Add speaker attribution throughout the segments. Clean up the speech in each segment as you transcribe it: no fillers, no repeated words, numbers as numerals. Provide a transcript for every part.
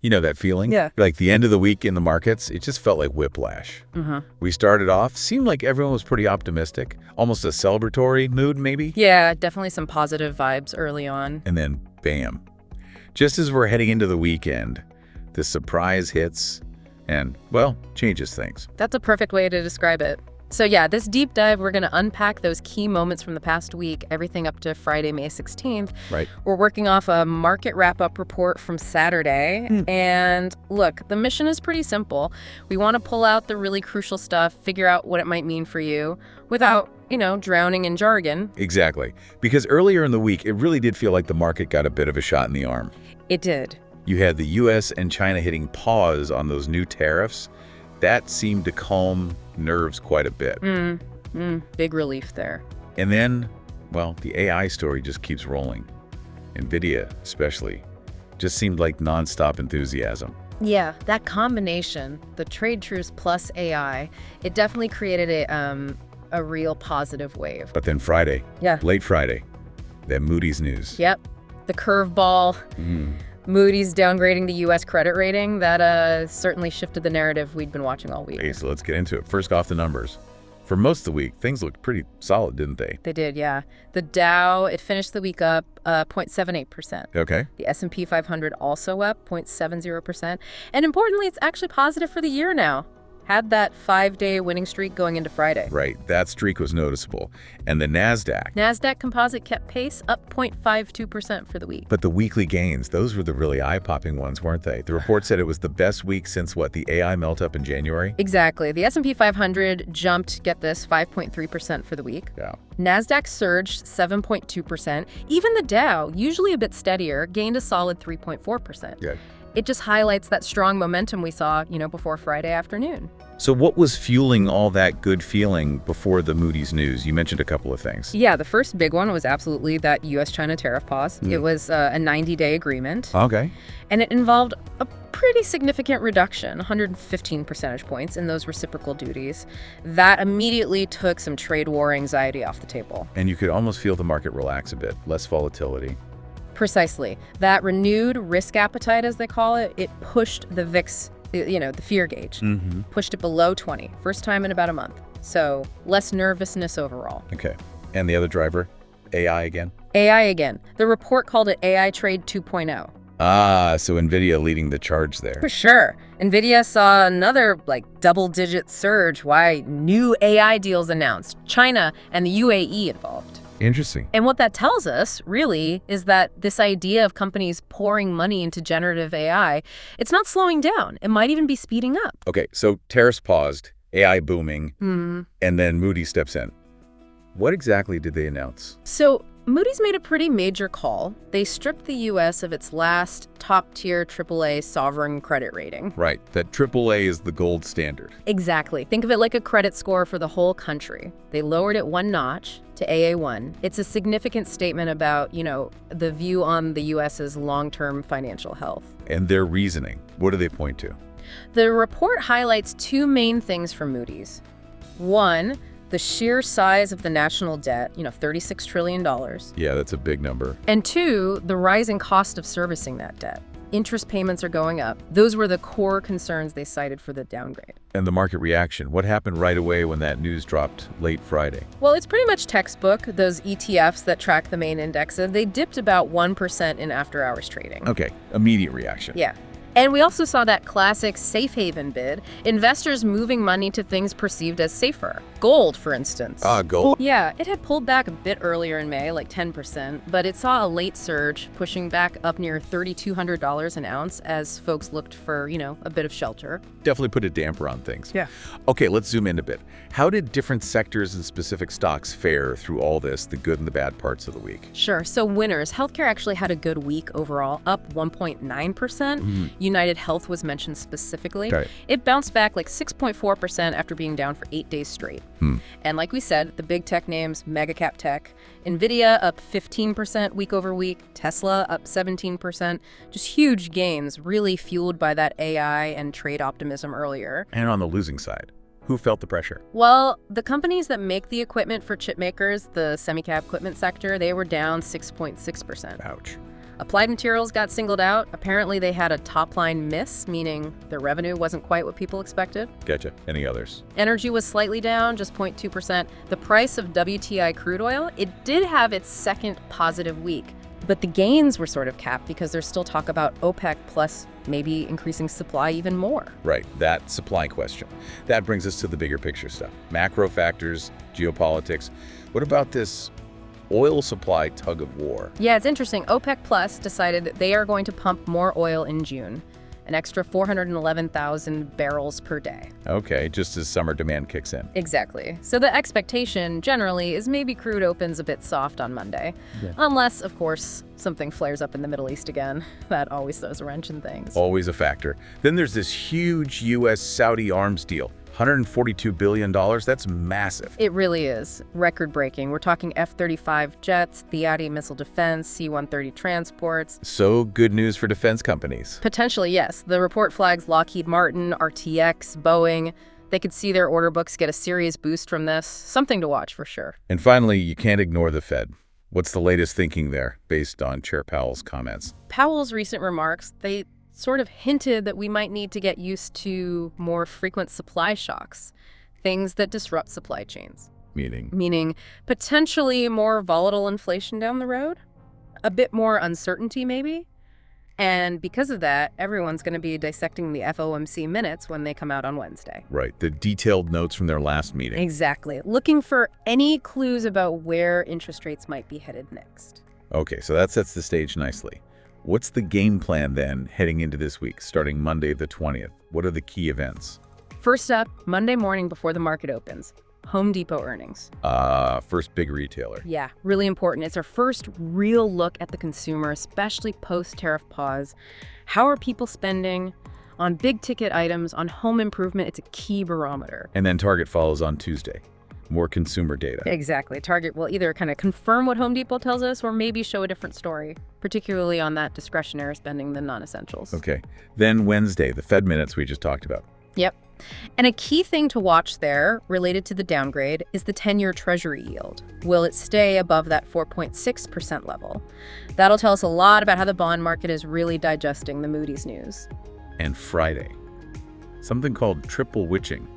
Speaker 1: You know that feeling?
Speaker 2: Yeah.
Speaker 1: Like the end of the week in the markets, it just felt like whiplash. We started off, seemed like everyone was pretty optimistic, almost a celebratory mood maybe.
Speaker 2: Yeah, definitely some positive vibes early on.
Speaker 1: And then, bam. Just as we're heading into the weekend, the surprise hits and, well, changes things.
Speaker 2: That's a perfect way to describe it. So yeah, this deep dive, we're going to unpack those key moments from the past week, everything up to Friday, May 16th.
Speaker 1: Right.
Speaker 2: We're working off a market wrap-up report from Saturday. And look, the mission is pretty simple. We want to pull out the really crucial stuff, figure out what it might mean for you without, drowning in jargon.
Speaker 1: Exactly. Because earlier in the week, it really did feel like the market got a bit of a shot in the arm.
Speaker 2: It did.
Speaker 1: You had the U.S. and China hitting pause on those new tariffs. That seemed to calm nerves quite a bit.
Speaker 2: Big relief there.
Speaker 1: And then, well, the AI story just keeps rolling. Nvidia, especially, just seemed like nonstop enthusiasm.
Speaker 2: Yeah, that combination, the trade truce plus AI, it definitely created a real positive wave.
Speaker 1: But then Friday,
Speaker 2: Yeah.
Speaker 1: late Friday, that Moody's news.
Speaker 2: Yep. The curveball. Moody's downgrading the U.S. credit rating, that certainly shifted the narrative we'd been watching all week.
Speaker 1: Okay, so let's get into it. First off, the numbers. For most of the week, things looked pretty solid, didn't they?
Speaker 2: They did, yeah. The Dow, it finished the week up 0.78%.
Speaker 1: Okay.
Speaker 2: The S&P 500 also up 0.70%. And importantly, it's actually positive for the year now. Had that 5-day winning streak going into Friday.
Speaker 1: Right, that streak was noticeable. And the
Speaker 2: Nasdaq Composite kept pace, up 0.52% for the week.
Speaker 1: But the weekly gains, those were the really eye-popping ones, weren't they? The report said it was the best week since, what, the AI melt-up in January?
Speaker 2: Exactly. The S&P 500 jumped, get this, 5.3% for the week.
Speaker 1: Yeah.
Speaker 2: Nasdaq surged 7.2%. Even the Dow, usually a bit steadier, gained a solid 3.4%.
Speaker 1: Good.
Speaker 2: It just highlights that strong momentum we saw, before Friday afternoon.
Speaker 1: So what was fueling all that good feeling before the Moody's news? You mentioned a couple of things.
Speaker 2: Yeah, the first big one was absolutely that U.S.-China tariff pause. It was a 90-day agreement.
Speaker 1: Okay.
Speaker 2: And it involved a pretty significant reduction, 115 percentage points in those reciprocal duties. That immediately took some trade war anxiety off the table.
Speaker 1: And you could almost feel the market relax a bit, less volatility.
Speaker 2: Precisely. That renewed risk appetite, as they call it, it pushed the VIX, the fear gauge, pushed it below 20, first time in about a month. So less nervousness overall.
Speaker 1: Okay. And the other driver? AI again?
Speaker 2: AI again. The report called it AI Trade 2.0.
Speaker 1: Ah, so Nvidia leading the charge there.
Speaker 2: For sure. Nvidia saw another double-digit surge. Why? New AI deals announced. China and the UAE involved.
Speaker 1: Interesting.
Speaker 2: And what that tells us, really, is that this idea of companies pouring money into generative AI, it's not slowing down. It might even be speeding up.
Speaker 1: Okay, so tariffs paused, AI booming, and then Moody steps in. What exactly did they announce?
Speaker 2: So Moody's made a pretty major call. They stripped the U.S. of its last top-tier AAA sovereign credit rating.
Speaker 1: Right, that AAA is the gold standard.
Speaker 2: Exactly. Think of it like a credit score for the whole country. They lowered it one notch to AA1. It's a significant statement about, the view on the U.S.'s long-term financial health.
Speaker 1: And their reasoning, what do they point to?
Speaker 2: The report highlights two main things for Moody's. One, the sheer size of the national debt, $36 trillion.
Speaker 1: Yeah, that's a big number.
Speaker 2: And two, the rising cost of servicing that debt. Interest payments are going up. Those were the core concerns they cited for the downgrade.
Speaker 1: And the market reaction, what happened right away when that news dropped late Friday?
Speaker 2: Well, it's pretty much textbook. Those ETFs that track the main indexes, they dipped about 1% in after-hours trading.
Speaker 1: Okay, immediate reaction.
Speaker 2: Yeah. And we also saw that classic safe haven bid, investors moving money to things perceived as safer. Gold, for instance.
Speaker 1: Gold?
Speaker 2: Yeah, it had pulled back a bit earlier in May, like 10%, but it saw a late surge, pushing back up near $3,200 an ounce as folks looked for, a bit of shelter.
Speaker 1: Definitely put a damper on things.
Speaker 2: Yeah.
Speaker 1: Okay, let's zoom in a bit. How did different sectors and specific stocks fare through all this, the good and the bad parts of the week?
Speaker 2: Sure. So winners, healthcare actually had a good week overall, up 1.9%. UnitedHealth was mentioned specifically.
Speaker 1: Okay.
Speaker 2: It bounced back like 6.4% after being down for 8 days straight. And like we said, the big tech names, mega cap tech, Nvidia up 15% week over week, Tesla up 17%, just huge gains, really fueled by that AI and trade optimism earlier.
Speaker 1: And on the losing side, who felt the pressure?
Speaker 2: Well, the companies that make the equipment for chip makers, the semi-cap equipment sector, they were down 6.6%.
Speaker 1: Ouch.
Speaker 2: Applied Materials got singled out. Apparently they had a top-line miss, meaning their revenue wasn't quite what people expected.
Speaker 1: Gotcha. Any others?
Speaker 2: Energy was slightly down, just 0.2%. The price of WTI crude oil, it did have its second positive week. But the gains were sort of capped because there's still talk about OPEC plus maybe increasing supply even more.
Speaker 1: Right, that supply question. That brings us to the bigger picture stuff. Macro factors, geopolitics. What about this oil supply tug of war?
Speaker 2: Yeah, it's interesting. OPEC plus decided that they are going to pump more oil in June, an extra 411,000 barrels per day.
Speaker 1: Okay, just as summer demand kicks in.
Speaker 2: Exactly. So the expectation generally is maybe crude opens a bit soft on Monday. Yeah. Unless, of course, something flares up in the Middle East again. That always throws a wrench in things.
Speaker 1: Always a factor. Then there's this huge U.S.-Saudi arms deal. $142 billion, that's massive.
Speaker 2: It really is. Record-breaking. We're talking F-35 jets, Thiadi missile defense, C-130 transports.
Speaker 1: So good news for defense companies.
Speaker 2: Potentially, yes. The report flags Lockheed Martin, RTX, Boeing. They could see their order books get a serious boost from this. Something to watch for sure.
Speaker 1: And finally, you can't ignore the Fed. What's the latest thinking there, based on Chair Powell's comments?
Speaker 2: Powell's recent remarks, they sort of hinted that we might need to get used to more frequent supply shocks, things that disrupt supply chains. Meaning potentially more volatile inflation down the road, a bit more uncertainty maybe. And because of that, everyone's going to be dissecting the FOMC minutes when they come out on Wednesday.
Speaker 1: Right, the detailed notes from their last meeting.
Speaker 2: Exactly, looking for any clues about where interest rates might be headed next.
Speaker 1: Okay, so that sets the stage nicely. What's the game plan then heading into this week, starting Monday the 20th? What are the key events?
Speaker 2: First up, Monday morning before the market opens, Home Depot earnings.
Speaker 1: First big retailer.
Speaker 2: Yeah, really important. It's our first real look at the consumer, especially post-tariff pause. How are people spending on big ticket items, on home improvement? It's a key barometer.
Speaker 1: And then Target follows on Tuesday. More consumer data.
Speaker 2: Exactly. Target will either kind of confirm what Home Depot tells us or maybe show a different story, particularly on that discretionary spending, the non-essentials.
Speaker 1: Okay. Then Wednesday, the Fed minutes we just talked about.
Speaker 2: Yep. And a key thing to watch there, related to the downgrade, is the 10-year Treasury yield. Will it stay above that 4.6% level? That'll tell us a lot about how the bond market is really digesting the Moody's news.
Speaker 1: And Friday, something called triple witching.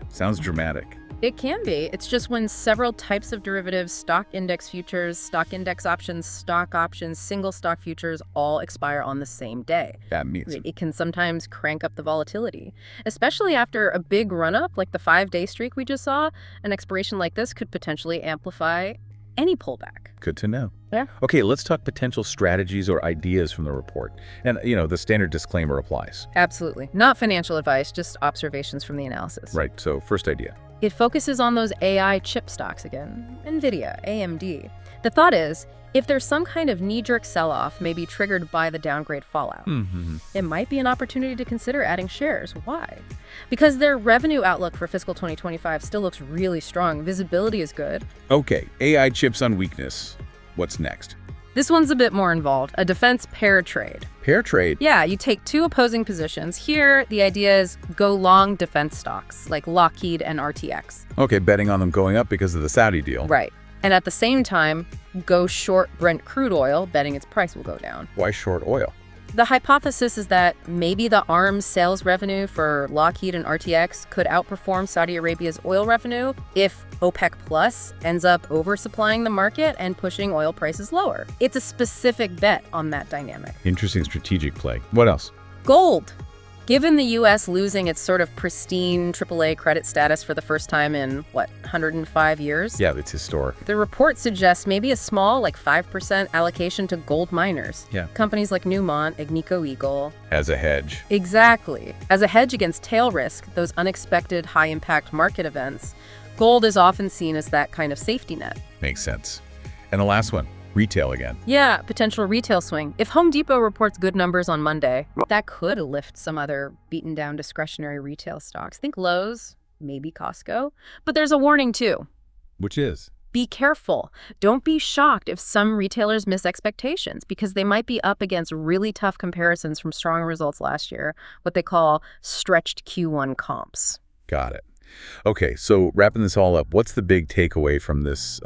Speaker 1: Sounds dramatic.
Speaker 2: It can be. It's just when several types of derivatives, stock index futures, stock index options, stock options, single stock futures, all expire on the same day.
Speaker 1: That means
Speaker 2: it can sometimes crank up the volatility, especially after a big run-up like the 5-day streak we just saw. An expiration like this could potentially amplify any pullback.
Speaker 1: Good to know.
Speaker 2: Yeah.
Speaker 1: Okay, let's talk potential strategies or ideas from the report. And, the standard disclaimer applies.
Speaker 2: Absolutely. Not financial advice, just observations from the analysis.
Speaker 1: Right, so first idea.
Speaker 2: It focuses on those AI chip stocks again, Nvidia, AMD. The thought is, if there's some kind of knee-jerk sell-off, maybe triggered by the downgrade fallout, it might be an opportunity to consider adding shares. Why? Because their revenue outlook for fiscal 2025 still looks really strong. Visibility is good.
Speaker 1: Okay, AI chips on weakness. What's next?
Speaker 2: This one's a bit more involved, a defense pair trade.
Speaker 1: Pair trade?
Speaker 2: Yeah, you take two opposing positions. Here, the idea is go long defense stocks, like Lockheed and RTX.
Speaker 1: Okay, betting on them going up because of the Saudi deal.
Speaker 2: Right. And at the same time, go short Brent crude oil, betting its price will go down.
Speaker 1: Why short oil?
Speaker 2: The hypothesis is that maybe the arms sales revenue for Lockheed and RTX could outperform Saudi Arabia's oil revenue if OPEC Plus ends up oversupplying the market and pushing oil prices lower. It's a specific bet on that dynamic.
Speaker 1: Interesting strategic play. What else?
Speaker 2: Gold. Given the U.S. losing its sort of pristine AAA credit status for the first time in, 105 years?
Speaker 1: Yeah, it's historic.
Speaker 2: The report suggests maybe a small, 5% allocation to gold miners.
Speaker 1: Yeah.
Speaker 2: Companies like Newmont, Agnico Eagle.
Speaker 1: As a hedge.
Speaker 2: Exactly. As a hedge against tail risk, those unexpected high-impact market events, gold is often seen as that kind of safety net.
Speaker 1: Makes sense. And the last one. Retail again.
Speaker 2: Yeah, potential retail swing. If Home Depot reports good numbers on Monday, that could lift some other beaten down discretionary retail stocks. Think Lowe's, maybe Costco. But there's a warning too.
Speaker 1: Which is?
Speaker 2: Be careful. Don't be shocked if some retailers miss expectations because they might be up against really tough comparisons from strong results last year, what they call stretched Q1 comps.
Speaker 1: Got it. Okay, so wrapping this all up, what's the big takeaway from this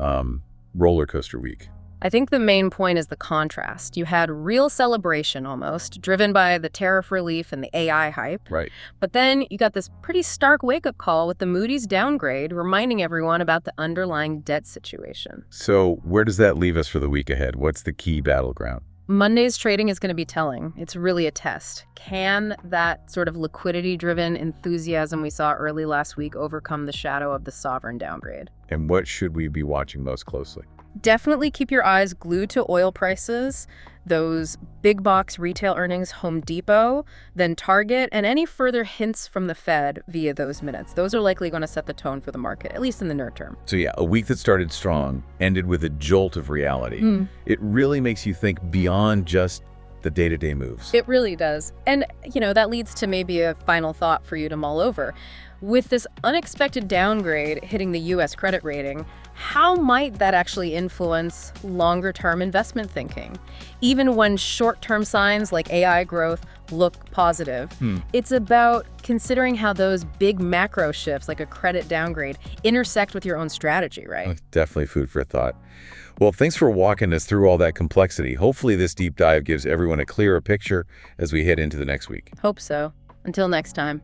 Speaker 1: roller coaster week?
Speaker 2: I think the main point is the contrast. You had real celebration almost, driven by the tariff relief and the AI hype.
Speaker 1: Right.
Speaker 2: But then you got this pretty stark wake-up call with the Moody's downgrade, reminding everyone about the underlying debt situation.
Speaker 1: So where does that leave us for the week ahead? What's the key battleground?
Speaker 2: Monday's trading is going to be telling. It's really a test. Can that sort of liquidity-driven enthusiasm we saw early last week overcome the shadow of the sovereign downgrade?
Speaker 1: And what should we be watching most closely?
Speaker 2: Definitely keep your eyes glued to oil prices, those big box retail earnings, Home Depot, then Target, and any further hints from the Fed via those minutes. Those are likely going to set the tone for the market, at least in the near term.
Speaker 1: So yeah, a week that started strong, ended with a jolt of reality. It really makes you think beyond just the day-to-day moves.
Speaker 2: It really does. And, that leads to maybe a final thought for you to mull over. With this unexpected downgrade hitting the U.S. credit rating, how might that actually influence longer-term investment thinking? Even when short-term signs like AI growth look positive, it's about considering how those big macro shifts, like a credit downgrade, intersect with your own strategy, right?
Speaker 1: Definitely food for thought. Well, thanks for walking us through all that complexity. Hopefully this deep dive gives everyone a clearer picture as we head into the next week.
Speaker 2: Hope so. Until next time.